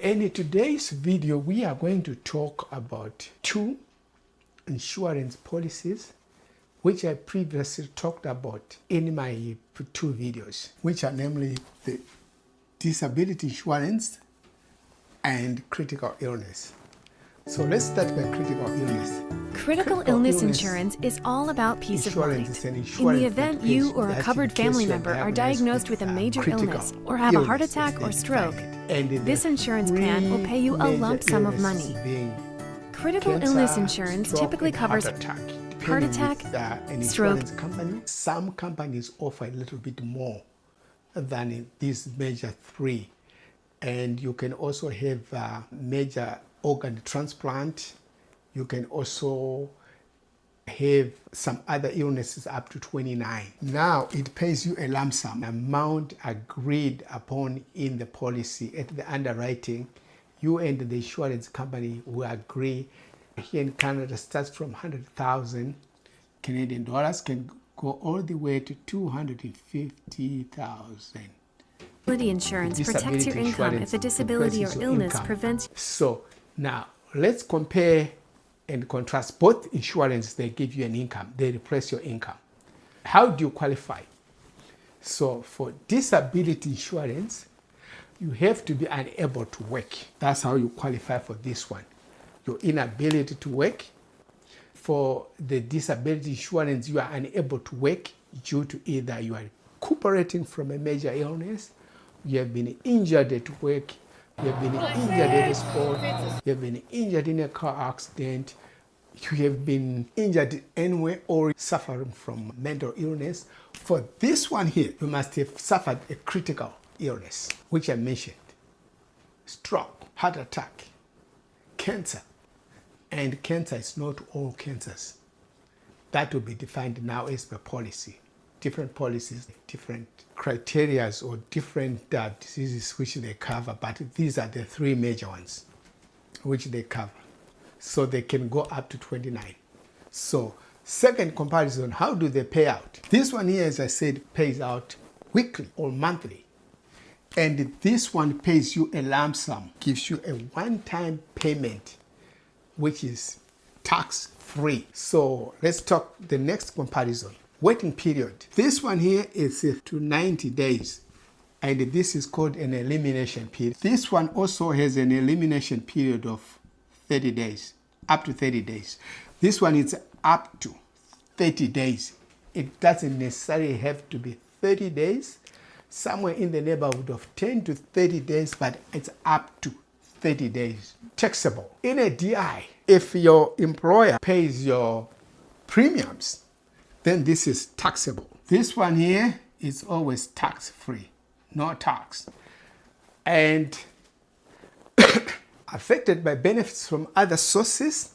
And in today's video, we are going to talk about two insurance policies which I previously talked about in my two videos, which are namely the disability insurance and critical illness. So let's start by critical illness. Critical illness insurance is all about peace of mind. In the event you or a covered family member are diagnosed with a major illness or have a heart attack or stroke, this insurance plan will pay you a lump sum of money. Critical illness insurance typically covers heart attack, stroke. Some companies offer a little bit more than these major three. And you can also have major organ transplant. You can also have some other illnesses up to 29. Now it pays you a lump sum amount agreed upon in the policy at the underwriting. You and the insurance company will agree. Here in Canada, starts from 100,000 Canadian dollars, can go all the way to 250,000. Disability insurance protects your income if a disability or illness prevents. So now let's compare and contrast both insurance. They give you an income, they replace your income. How do you qualify? So for disability insurance, you have to be unable to work. That's how you qualify for this one. Your inability to work. For the disability insurance, you are unable to work due to either you are recuperating from a major illness, you have been injured at work, you have been injured at a sport, you have been injured in a car accident, you have been injured anywhere, or suffering from mental illness. For this one here, you must have suffered a critical illness, which I mentioned: stroke, heart attack, cancer. And cancer is not all cancers. That will be defined now as per policy. Different policies, different criteria or different diseases which they cover, but these are the three major ones which they cover. So they can go up to 29. So second comparison, how do they pay out? This one here, as I said, pays out weekly or monthly. And this one pays you a lump sum, gives you a one-time payment, which is tax-free. So let's talk the next comparison. Waiting period. This one here is to 90 days, and this is called an elimination period. This one also has an elimination period of 30 days, up to 30 days. This one is up to 30 days. It doesn't necessarily have to be 30 days, somewhere in the neighborhood of 10 to 30 days, but it's up to 30 days. Taxable. In a DI, if your employer pays your premiums, then this is taxable. This one here is always tax-free, no tax. And affected by benefits from other sources,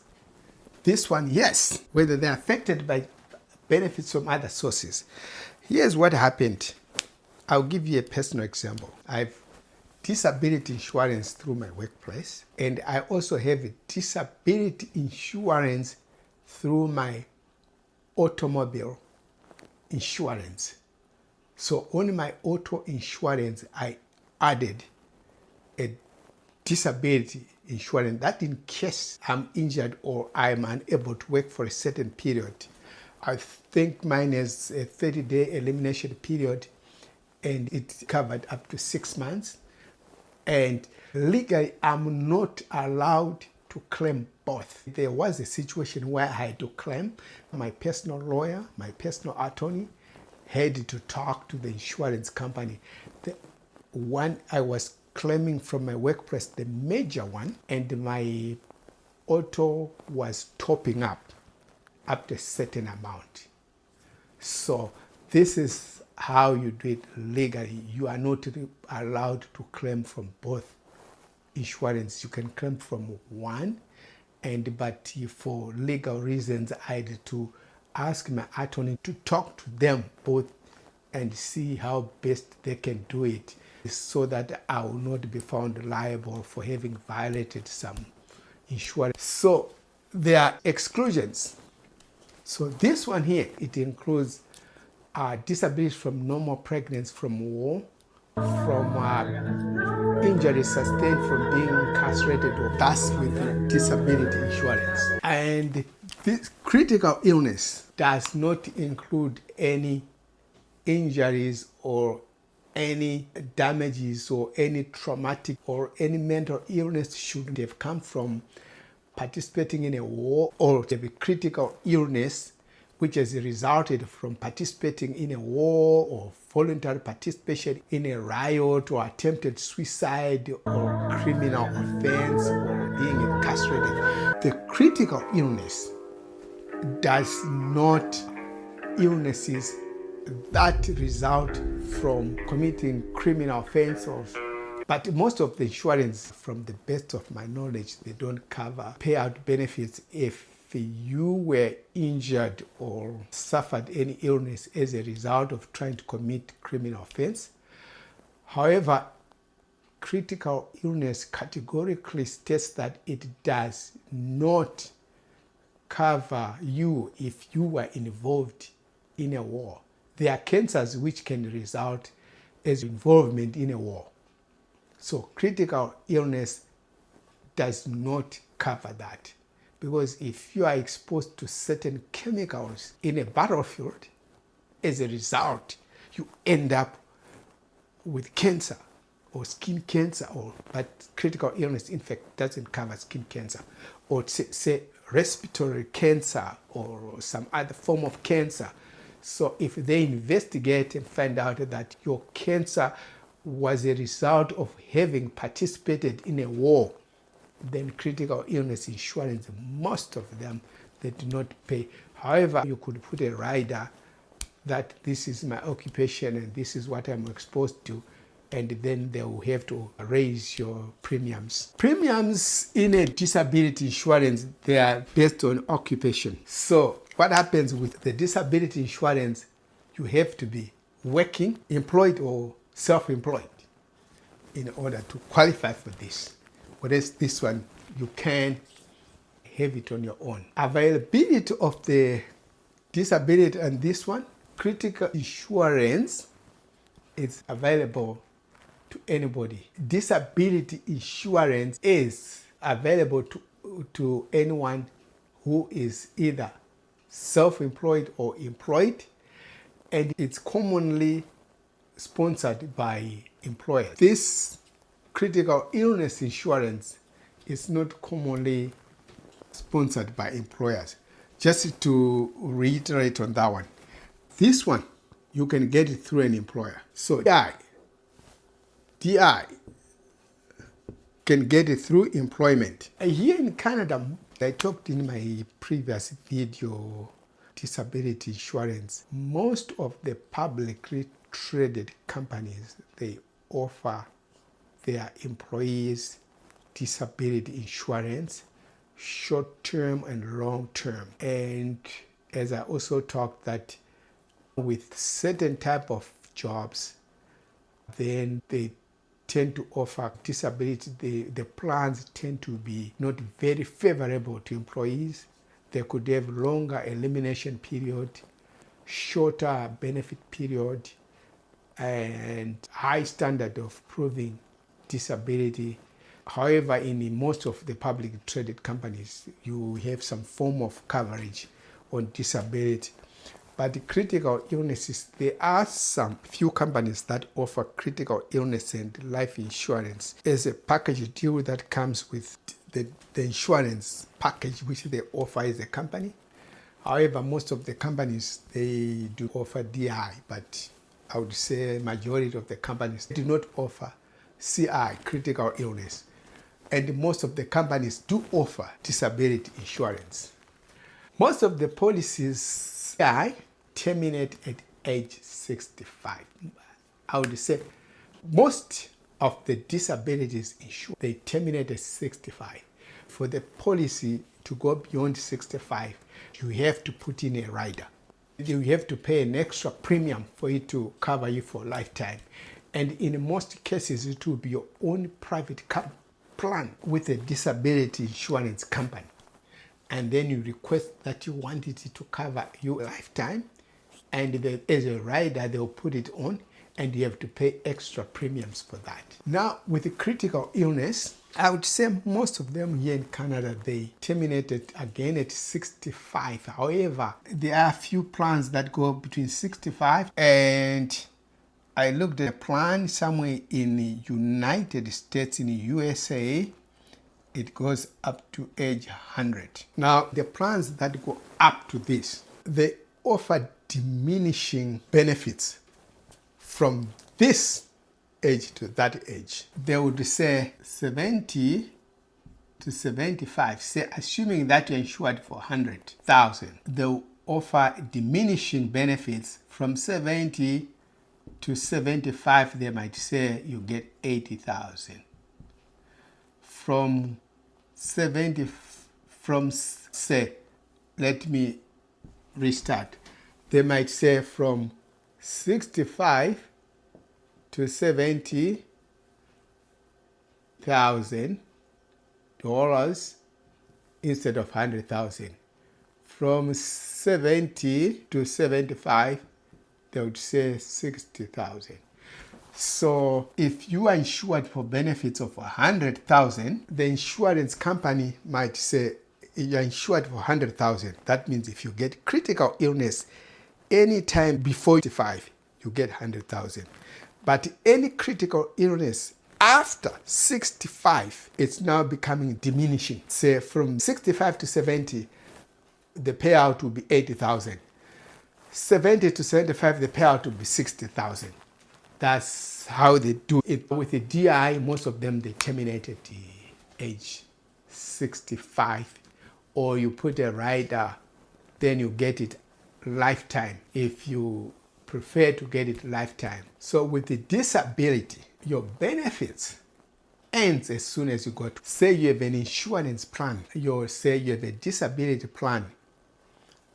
this one, yes, whether they're affected by benefits from other sources. Here's what happened. I'll give you a personal example. I've disability insurance through my workplace, and I also have a disability insurance through my automobile insurance. So on my auto insurance, I added a disability insurance that in case I'm injured or I'm unable to work for a certain period. I think mine is a 30-day elimination period, and it's covered up to 6 months. And legally, I'm not allowed to claim both. There was a situation where I had to claim. My personal lawyer, my personal attorney had to talk to the insurance company. The one I was claiming from my workplace, the major one, and my auto was topping up to a certain amount. So this is how you do it legally. You are not allowed to claim from both insurance. You can claim from one, but for legal reasons, I had to ask my attorney to talk to them both and see how best they can do it, so that I will not be found liable for having violated some insurance. So there are exclusions. So this one here, it includes disabilities from normal pregnancy, from war, from injuries sustained from being incarcerated or thus with disability insurance. And this critical illness does not include any injuries or any damages or any traumatic or any mental illness should have come from participating in a war, or a critical illness which has resulted from participating in a war or voluntary participation in a riot or attempted suicide or criminal offense or being incarcerated. The critical illness does not illnesses that result from committing criminal offenses. But most of the insurance, from the best of my knowledge, they don't cover payout benefits if you were injured or suffered any illness as a result of trying to commit criminal offense. However, critical illness categorically states that it does not cover you if you were involved in a war. There are cancers which can result as involvement in a war. So critical illness does not cover that, because if you are exposed to certain chemicals in a battlefield, as a result, you end up with cancer or skin cancer, but critical illness in fact doesn't cover skin cancer, or say respiratory cancer or some other form of cancer. So if they investigate and find out that your cancer was a result of having participated in a war, then critical illness insurance, most of them, they do not pay. However, you could put a rider that this is my occupation and this is what I'm exposed to, and then they will have to raise your premiums. Premiums in a disability insurance, they are based on occupation. So what happens with the disability insurance, you have to be working, employed or self-employed in order to qualify for this. Whereas this one, you can have it on your own. Availability of the disability and this one, critical insurance is available to anybody. Disability insurance is available to anyone who is either self-employed or employed, and it's commonly sponsored by employers. This critical illness insurance is not commonly sponsored by employers. Just to reiterate on that one, this one, you can get it through an employer. So DI can get it through employment. Here in Canada, I talked in my previous video, disability insurance. Most of the publicly traded companies, they offer their employees disability insurance, short-term and long-term. And as I also talked, that with certain type of jobs, then they tend to offer disability. The plans tend to be not very favorable to employees. They could have longer elimination period, shorter benefit period, and high standard of proving disability. However, in most of the public traded companies, you have some form of coverage on disability. But the critical illnesses, there are some few companies that offer critical illness and life insurance as a package deal that comes with the insurance package which they offer as a company. However, most of the companies, they do offer DI, but I would say majority of the companies do not offer CI, critical illness. And most of the companies do offer disability insurance. Most of the policies CI terminate at age 65. I would say most of the disabilities insured, they terminate at 65. For the policy to go beyond 65, you have to put in a rider. You have to pay an extra premium for it to cover you for a lifetime. And in most cases, it will be your own private plan with a disability insurance company. And then you request that you want it to cover your lifetime. And as a rider, they'll put it on. and you have to pay extra premiums for that. Now, with the critical illness, I would say most of them here in Canada, they terminated again at 65. However, there are a few plans that go between 65 and I looked at a plan somewhere in the United States, in the USA, it goes up to age 100. Now, the plans that go up to this, they offer diminishing benefits from this age to that age. They would say 70 to 75, say assuming that you're insured for 100,000, they'll offer diminishing benefits from 70 to 75. They might say you get 80,000. From 70, say, let me restart. They might say from 65 to $70,000 instead of 100,000. From 70 to 75, they would say 60,000. So if you are insured for benefits of 100,000, the insurance company might say you're insured for 100,000. That means if you get critical illness anytime before 65, you get 100,000. But any critical illness after 65, it's now becoming diminishing. Say from 65 to 70, the payout will be 80,000. 70 to 75, the payout will be 60,000. That's how they do it. With the DI, most of them, they terminate at the age 65. Or you put a rider, then you get it lifetime if you prefer to get it lifetime. So with the disability, your benefits ends as soon as you got, say you have an insurance plan, say you have a disability plan,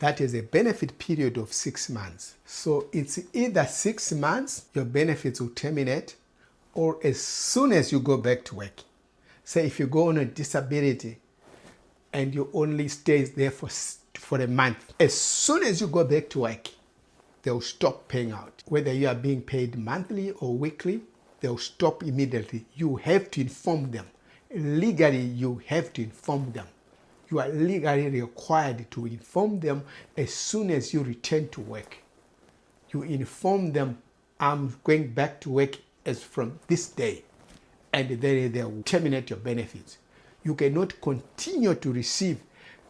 that is a benefit period of 6 months. So it's either 6 months, your benefits will terminate, or as soon as you go back to work. Say if you go on a disability and you only stay there for a month, as soon as you go back to work, they'll stop paying out. Whether you are being paid monthly or weekly, they'll stop immediately. You have to inform them. Legally, you have to inform them. You are legally required to inform them as soon as you return to work. You inform them, I'm going back to work as from this day, and then they will terminate your benefits. You cannot continue to receive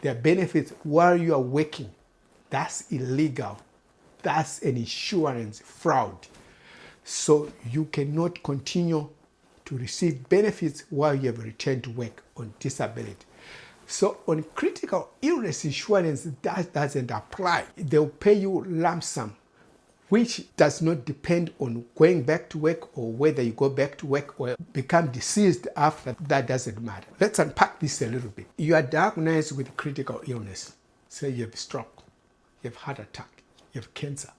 their benefits while you are working. That's illegal. That's an insurance fraud. So you cannot continue to receive benefits while you have returned to work on disability. So on critical illness insurance, that doesn't apply. They'll pay you lump sum, which does not depend on going back to work or whether you go back to work or become deceased after. That doesn't matter. Let's unpack this a little bit. You are diagnosed with critical illness. Say you have stroke, you have heart attack, you have cancer,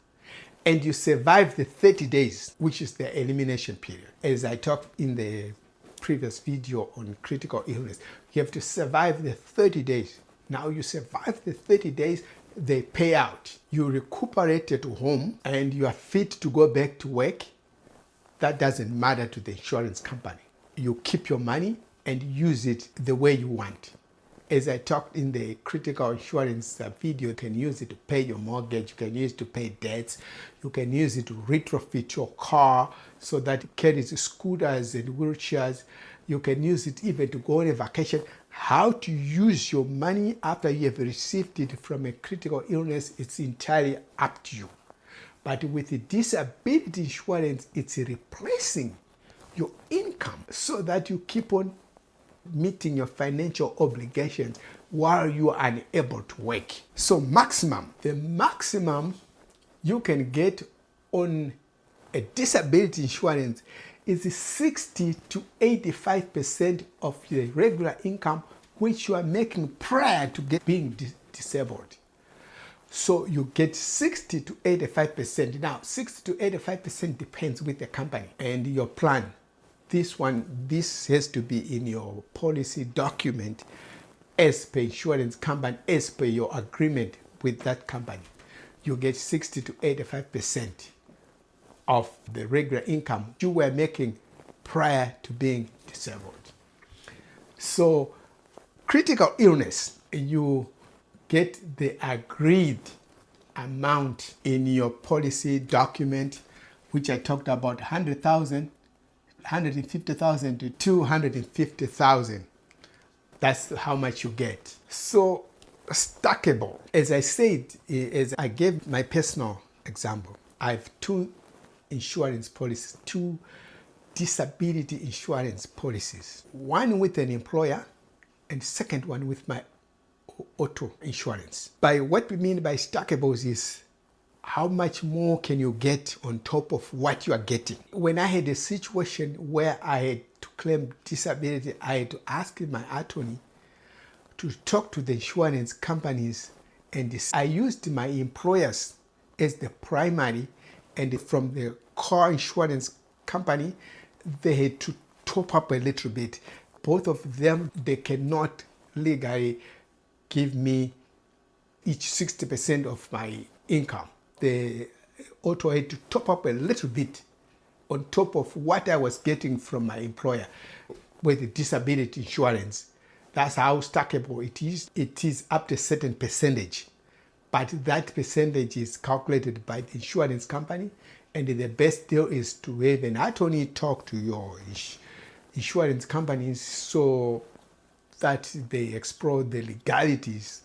and you survive the 30 days, which is the elimination period. As I talked in the previous video on critical illness, you have to survive the 30 days. Now you survive the 30 days, they pay out. You recuperate at home and you are fit to go back to work. That doesn't matter to the insurance company. You keep your money and use it the way you want. As I talked in the critical insurance video, you can use it to pay your mortgage, you can use it to pay debts, you can use it to retrofit your car so that it carries scooters and wheelchairs. You can use it even to go on a vacation. How to use your money after you have received it from a critical illness, it's entirely up to you. But with the disability insurance, it's replacing your income so that you keep on meeting your financial obligations while you are unable to work. So the maximum you can get on a disability insurance is 60 to 85% of the regular income which you are making prior to being disabled. So you get 60 to 85%. Now, 60 to 85% depends with the company and your plan. This has to be in your policy document as per insurance company, as per your agreement with that company. You get 60 to 85%. of the regular income you were making prior to being disabled. So critical illness, you get the agreed amount in your policy document, which I talked about, 100,000, 150,000 to 250,000. That's how much you get. So stackable, as I said, as I gave my personal example, I have 2 insurance policies, 2 disability insurance policies. One with an employer and second one with my auto insurance. By what we mean by stackables is how much more can you get on top of what you are getting. When I had a situation where I had to claim disability, I had to ask my attorney to talk to the insurance companies, and I used my employers as the primary, and from the car insurance company, they had to top up a little bit. Both of them, they cannot legally give me each 60% of my income. The auto had to top up a little bit on top of what I was getting from my employer with the disability insurance. That's how stackable it is. It is up to a certain percentage, but that percentage is calculated by the insurance company, and the best deal is to have an attorney talk to your insurance companies so that they explore the legalities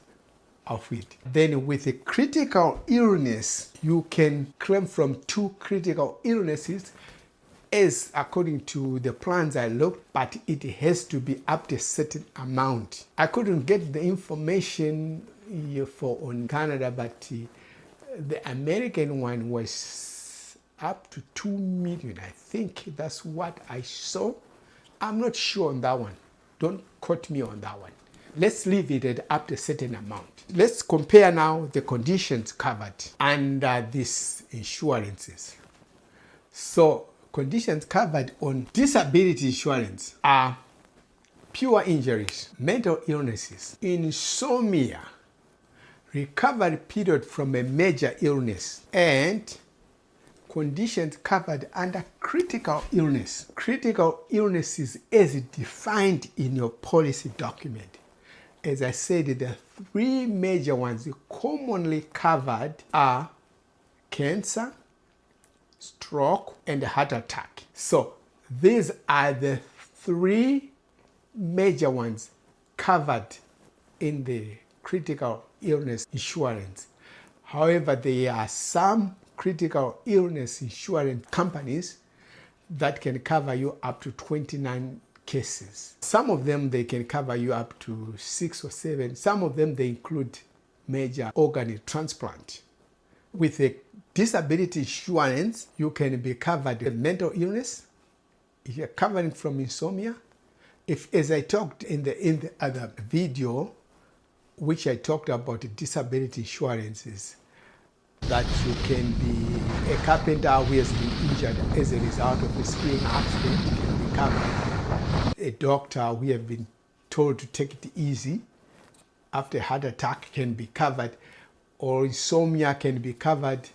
of it. Then with a critical illness, you can claim from 2 critical illnesses as according to the plans I looked, but it has to be up to a certain amount. I couldn't get the information for on Canada, but the American one was up to 2 million. I think that's what I saw. I'm not sure on that one. Don't quote me on that one. Let's leave it at up to a certain amount. Let's compare now the conditions covered under these insurances. So conditions covered on disability insurance are pure injuries, mental illnesses, insomnia, recovery period from a major illness, and conditions covered under critical illness. Critical illnesses as defined in your policy document. As I said, the 3 major ones commonly covered are cancer, stroke, and heart attack. So these are the 3 major ones covered in the critical illness insurance. However, there are some critical illness insurance companies that can cover you up to 29 cases. Some of them, they can cover you up to 6 or 7. Some of them, they include major organ transplant. With a disability insurance, you can be covered with mental illness. If you're covering from insomnia, if, as I talked in the other video, which I talked about disability insurances, that you can be a carpenter who has been injured as a result of a skiing accident, can be covered. A doctor who have been told to take it easy after a heart attack can be covered, or insomnia can be covered,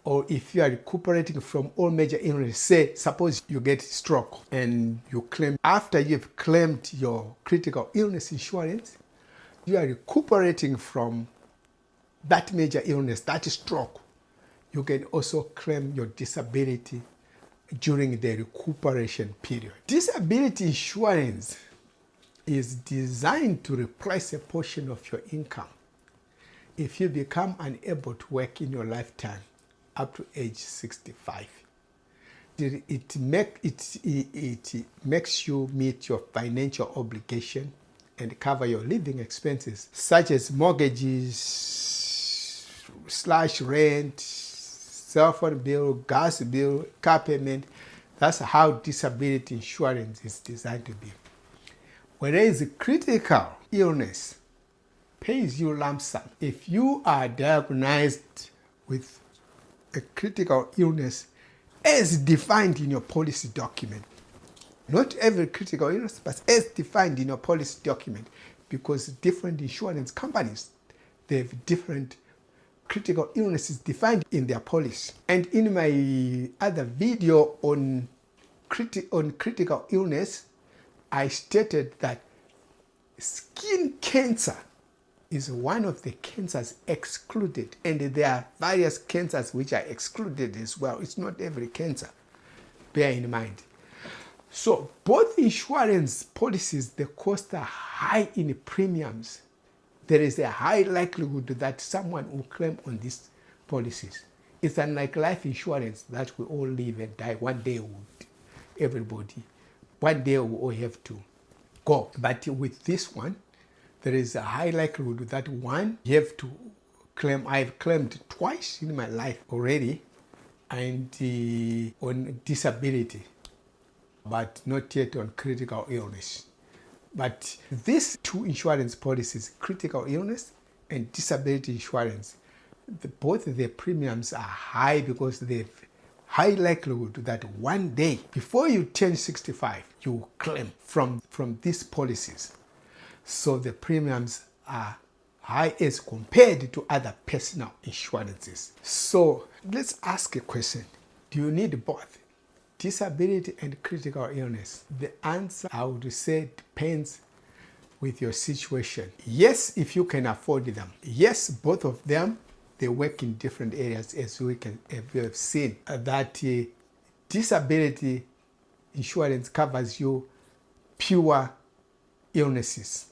or if you are recuperating from all major illness, say, suppose you get stroke and you claim, after you've claimed your critical illness insurance, you are recuperating from that major illness, that stroke, you can also claim your disability during the recuperation period. Disability insurance is designed to replace a portion of your income if you become unable to work in your lifetime up to age 65. It makes you meet your financial obligation and cover your living expenses, such as mortgages, /rent, cell phone bill, gas bill, car payment. That's how disability insurance is designed to be. Whereas critical illness pays you lump sum. If you are diagnosed with a critical illness as defined in your policy document, not every critical illness, but as defined in your policy document, because different insurance companies, they have different critical illness is defined in their policy. And in my other video on critical illness, I stated that skin cancer is one of the cancers excluded, and there are various cancers which are excluded as well. It's not every cancer, bear in mind. So both insurance policies, the costs are high in premiums. There is a high likelihood that someone will claim on these policies. It's unlike life insurance that we all live and die. One day one day we all have to go. But with this one, there is a high likelihood that one, you have to claim. I've claimed twice in my life already, and on disability, but not yet on critical illness. But these two insurance policies, critical illness and disability insurance, both their premiums are high because they have high likelihood that one day before you turn 65, you will claim from these policies. So the premiums are high as compared to other personal insurances. So let's ask a question. Do you need both disability and critical illness? The answer, I would say, depends with your situation. Yes, if you can afford them. Yes, both of them, they work in different areas, as we have seen. That disability insurance covers you pure illnesses,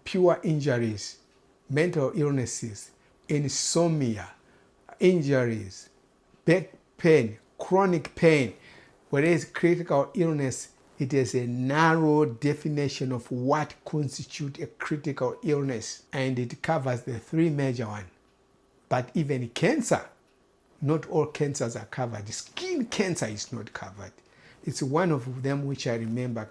pure injuries, mental illnesses, insomnia, injuries, back pain, chronic pain. Whereas critical illness, it is a narrow definition of what constitutes a critical illness, and it covers the three major ones. But even cancer, not all cancers are covered. Skin cancer is not covered. It's one of them which I remember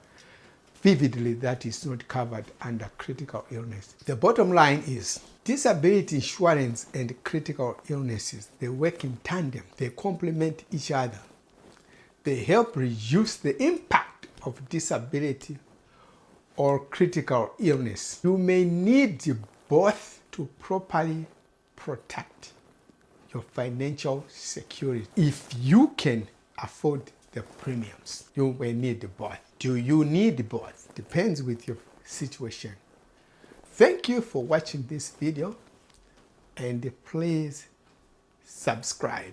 vividly that is not covered under critical illness. The bottom line is disability insurance and critical illnesses, they work in tandem. They complement each other. They help reduce the impact of disability or critical illness. You may need both to properly protect your financial security. If you can afford the premiums, you may need both. Do you need both? Depends with your situation. Thank you for watching this video, and please subscribe.